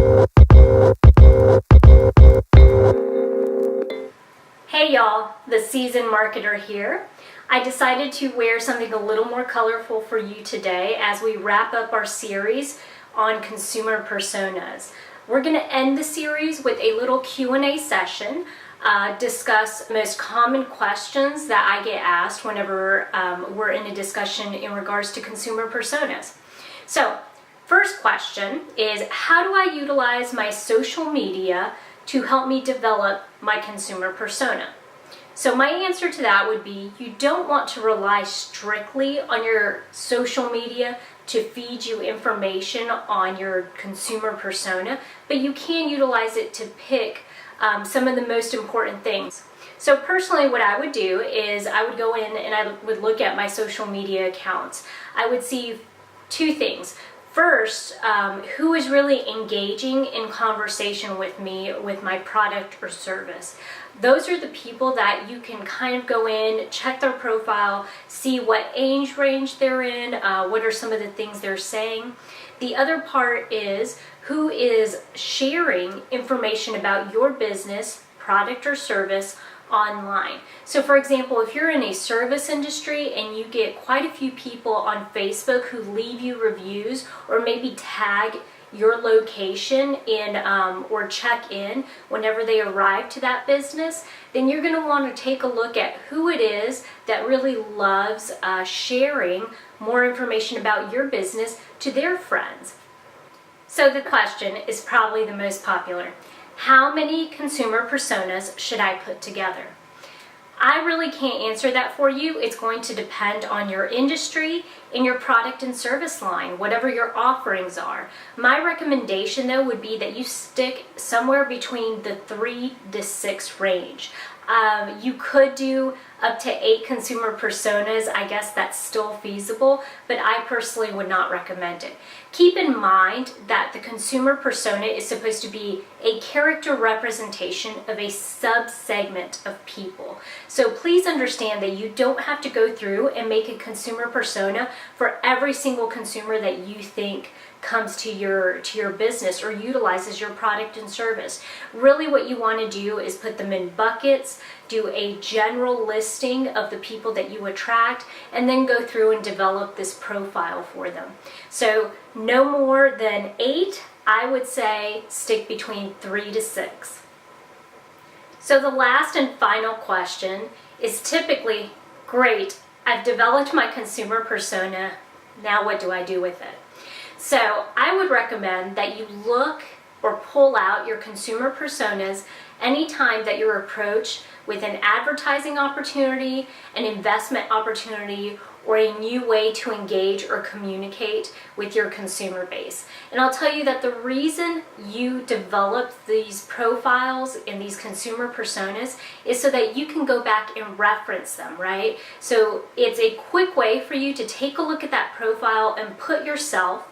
Hey y'all, the seasoned marketer here. I decided to wear something a little more colorful for you today as we wrap up our series on consumer personas. We're going to end the series with a little Q&A session, discuss most common questions that I get asked whenever we're in a discussion in regards to consumer personas. So, first question is, how do I utilize my social media to help me develop my consumer persona? So my answer to that would be, you don't want to rely strictly on your social media to feed you information on your consumer persona, but you can utilize it to pick some of the most important things. So personally, what I would do is I would go in and I would look at my social media accounts. I would see two things. First, who is really engaging in conversation with me with my product or service. Those are the people that you can kind of go in, check their profile, see what age range they're in, what are some of the things they're saying. The other part is who is sharing information about your business, product or service online. So for example, if you're in a service industry and you get quite a few people on Facebook who leave you reviews or maybe tag your location in or check in whenever they arrive to that business, then you're going to want to take a look at who it is that really loves sharing more information about your business to their friends. So the question is probably the most popular. How many consumer personas should I put together? I really can't answer that for you. It's going to depend on your industry and your product and service line, whatever your offerings are. My recommendation though would be that you stick somewhere between the 3 to 6 range. You could do up to 8 consumer personas. I guess that's still feasible, but I personally would not recommend it. Keep in mind that the consumer persona is supposed to be a character representation of a sub-segment of people. So please understand that you don't have to go through and make a consumer persona for every single consumer that you think comes to your business or utilizes your product and service. Really what you want to do is put them in buckets, do a general listing of the people that you attract, and then go through and develop this profile for them. So no more than 8, I would say stick between 3 to 6. So the last and final question is typically, great, I've developed my consumer persona, now what do I do with it? So I would recommend that you look or pull out your consumer personas anytime that you're approached with an advertising opportunity, an investment opportunity, or a new way to engage or communicate with your consumer base. And I'll tell you that the reason you develop these profiles and these consumer personas is so that you can go back and reference them, right? So it's a quick way for you to take a look at that profile and put yourself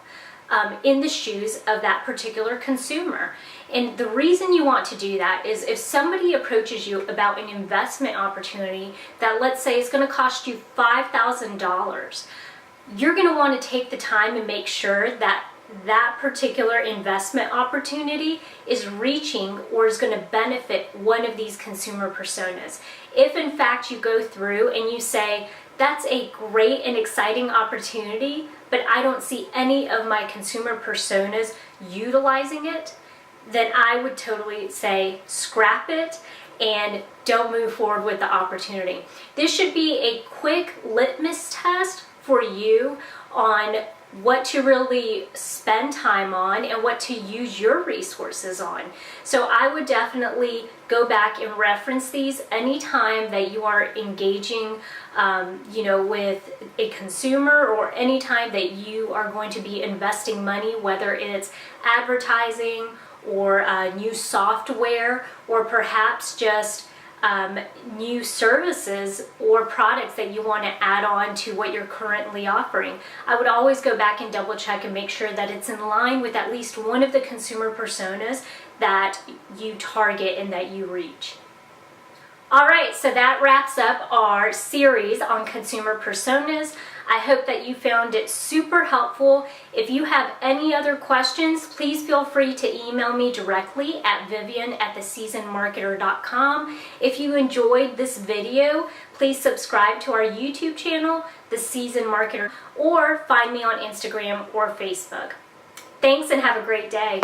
in the shoes of that particular consumer. And the reason you want to do that is if somebody approaches you about an investment opportunity that, let's say, is going to cost you $5,000, you're going to want to take the time and make sure that that particular investment opportunity is reaching or is going to benefit one of these consumer personas. If in fact you go through and you say, that's a great and exciting opportunity, but I don't see any of my consumer personas utilizing it, then I would totally say scrap it and don't move forward with the opportunity. This should be a quick litmus test for you on what to really spend time on and what to use your resources on. So I would definitely go back and reference these anytime that you are engaging with a consumer, or anytime that you are going to be investing money, whether it's advertising or new software, or perhaps just new services or products that you want to add on to what you're currently offering. I would always go back and double check and make sure that it's in line with at least one of the consumer personas that you target and that you reach. All right, so that wraps up our series on consumer personas. I hope that you found it super helpful. If you have any other questions, please feel free to email me directly at vivian@theseasonedmarketer.com. If you enjoyed this video, please subscribe to our YouTube channel, The Seasoned Marketer, or find me on Instagram or Facebook. Thanks and have a great day.